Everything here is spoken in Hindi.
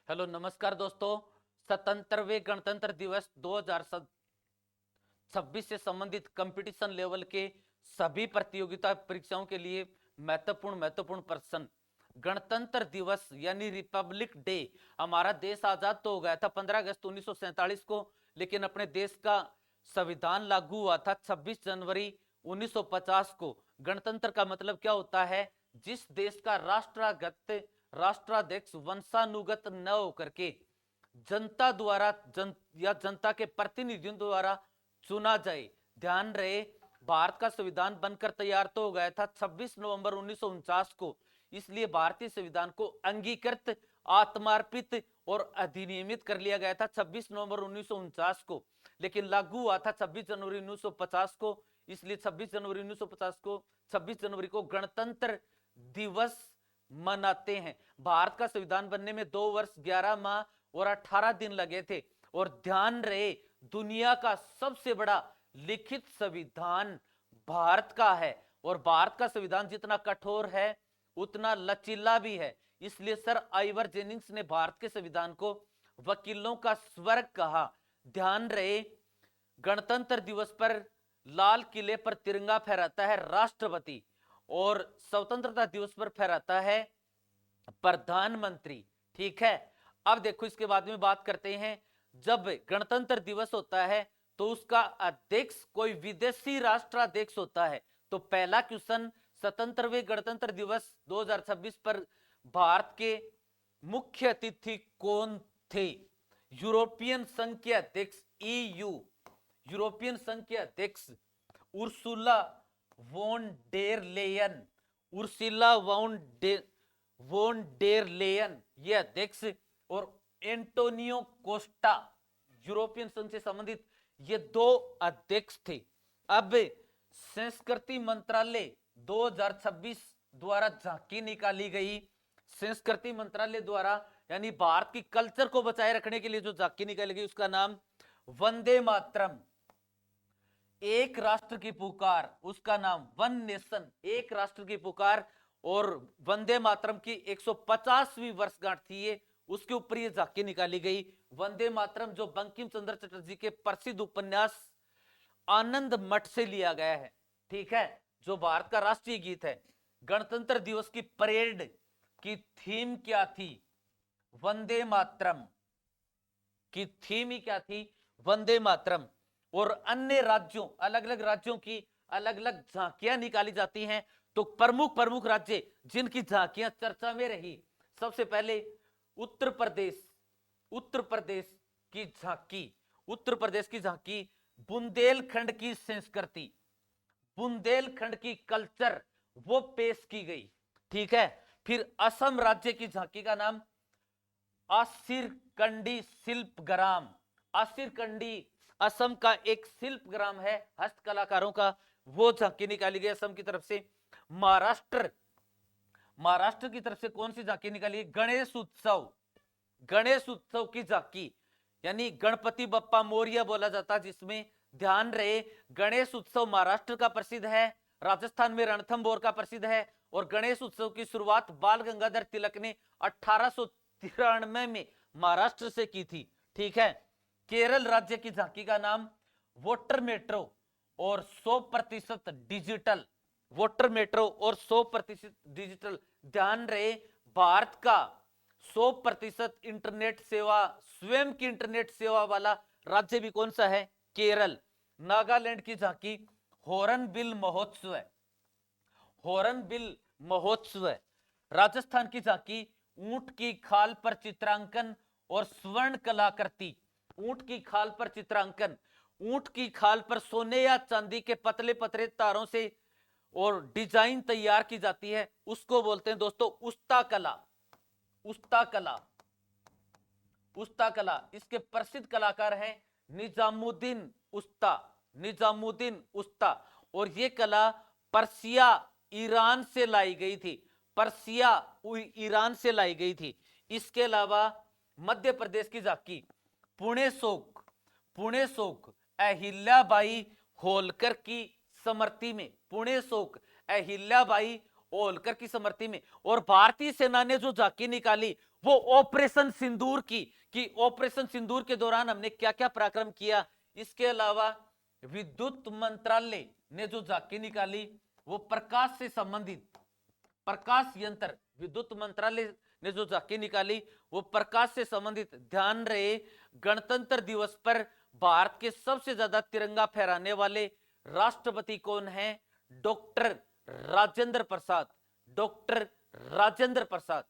हेलो नमस्कार दोस्तों। 77वें गणतंत्र दिवस 2026 से संबंधित कंपटीशन लेवल के सभी प्रतियोगिता परीक्षाओं के लिए महत्वपूर्ण प्रश्न। गणतंत्र दिवस यानी रिपब्लिक डे, हमारा देश आजाद तो हो गया था 15 अगस्त 1947 को, लेकिन अपने देश का संविधान लागू हुआ था 26 जनवरी 1950 को। गणतंत्र का मतलब क्या होता है? जिस देश का राष्ट्राध्यक्ष वंशानुगत न होकर के जनता द्वारा जनता के प्रतिनिधियों द्वारा चुना जाए। ध्यान रहे, भारत का संविधान बनकर तैयार तो हो गया था 26 नवंबर 1949 को, इसलिए भारतीय संविधान को अंगीकृत, आत्मार्पित और अधिनियमित कर लिया गया था 26 नवंबर 1949 को, लेकिन लागू हुआ था 26 जनवरी 1950 को। इसलिए 26 जनवरी 1950 को 26 जनवरी को गणतंत्र दिवस मनाते हैं। भारत का संविधान बनने में 2 वर्ष 11 माह और 18 दिन लगे थे। और ध्यान रहे, दुनिया का सबसे बड़ा लिखित संविधान भारत का है, और भारत का संविधान जितना कठोर है उतना लचीला भी है। इसलिए सर आइवर जेनिंग्स ने भारत के संविधान को वकीलों का स्वर्ग कहा। ध्यान रहे, गणतंत्र दिवस पर लाल किले पर तिरंगा फहराता है राष्ट्रपति, और स्वतंत्रता दिवस पर फहराता है प्रधानमंत्री। ठीक है, अब देखो इसके बाद में बात करते हैं। जब गणतंत्र दिवस होता है तो उसका अध्यक्ष कोई विदेशी राष्ट्राध्यक्ष होता है। तो पहला क्वेश्चन, 77वें गणतंत्र दिवस 2026 पर भारत के मुख्य अतिथि कौन थे? यूरोपियन संघ के अध्यक्ष ईयू, यूरोपियन संघ के अध्यक्ष Ursula von der Leyen, Ursula von der Leyen ये अध्यक्ष, और एंटोनियो कोस्टा, यूरोपियन संघ से संबंधित ये 2 अध्यक्ष थे। अब संस्कृति मंत्रालय 2026 द्वारा झांकी निकाली गई। संस्कृति मंत्रालय द्वारा यानी भारत की कल्चर को बचाए रखने के लिए जो झांकी निकाली गई उसका नाम वंदे मातरम। एक राष्ट्र की पुकार, उसका नाम वन नेशन, एक राष्ट्र की पुकार। और वंदे मातरम की 150वीं वर्षगांठ थी ये, उसके ऊपर ये झांकी निकाली गई। वंदे मातरम जो बंकिम चंद्र चटर्जी के प्रसिद्ध उपन्यास आनंद मठ से लिया गया है। ठीक है, जो भारत का राष्ट्रीय गीत है। गणतंत्र दिवस की परेड की थीम क्या थी? वंदे मातरम की थीम ही क्या थी? वंदे मातरम। और अन्य राज्यों, अलग अलग राज्यों की अलग अलग झांकियां निकाली जाती हैं। तो प्रमुख राज्य जिनकी झांकियां चर्चा में रही, सबसे पहले उत्तर प्रदेश, उत्तर प्रदेश की झांकी, उत्तर प्रदेश की झांकी बुंदेलखंड की संस्कृति, बुंदेलखंड की कल्चर वो पेश की गई। ठीक है, फिर असम राज्य की झांकी का नाम आसिरकंडी शिल्पग्राम, आसिरकंडी असम का एक शिल्पग्राम है हस्तकलाकारों का, वो झांकी निकाली गई असम की तरफ से। महाराष्ट्र, महाराष्ट्र की तरफ से कौन सी झांकी निकाली? गणेश उत्सव, गणेश उत्सव की झांकी, यानी गणपति बप्पा मोरिया बोला जाता है जिसमें। ध्यान रहे, गणेश उत्सव महाराष्ट्र का प्रसिद्ध है, राजस्थान में रणथंभौर का प्रसिद्ध है। और गणेश उत्सव की शुरुआत बाल गंगाधर तिलक ने 1893 में महाराष्ट्र से की थी। ठीक है, केरल राज्य की झांकी का नाम वोटर मेट्रो और 100% डिजिटल, वोटर मेट्रो और 100% डिजिटल। ध्यान रहे, भारत का 100% इंटरनेट सेवा, स्वयं की इंटरनेट सेवा वाला राज्य भी कौन सा है? केरल। नागालैंड की झांकी हॉर्नबिल महोत्सव है, हॉर्नबिल महोत्सव है। राजस्थान की झांकी ऊंट की खाल पर चित्रांकन और स्वर्ण कलाकृति, ऊंट की खाल पर चित्रांकन, ऊंट की खाल पर सोने या चांदी के पतले पतले तारों से और डिजाइन तैयार की जाती है, उसको बोलते हैं दोस्तों उस्ता कला, उस्ता कला, उस्ता कला। इसके प्रसिद्ध कलाकार हैं निजामुद्दीन उस्ता, निजामुद्दीन उस्ता। और ये कला पर्सिया ईरान से लाई गई थी, पर्सिया ईरान से लाई गई थी। इसके अलावा मध्य प्रदेश की झांकी पुणे शोक, पुणे शोक अहिल्याबाई होलकर की स्मृति में, पुणे शोक अहिल्याबाई होलकर की स्मृति में। और भारतीय सेना ने जो झांकी निकाली वो ऑपरेशन सिंदूर की कि ऑपरेशन सिंदूर के दौरान हमने क्या क्या पराक्रम किया। इसके अलावा विद्युत मंत्रालय ने जो झांकी निकाली वो प्रकाश से संबंधित, प्रकाश यंत्र, विद्युत मंत्रालय ने जो झांकी निकाली वो प्रकाश से संबंधित। ध्यान रहे गणतंत्र दिवस पर भारत के सबसे ज्यादा तिरंगा फहराने वाले राष्ट्रपति कौन है? Doctor Rajendra Prasad, doctor Rajendra Prasad.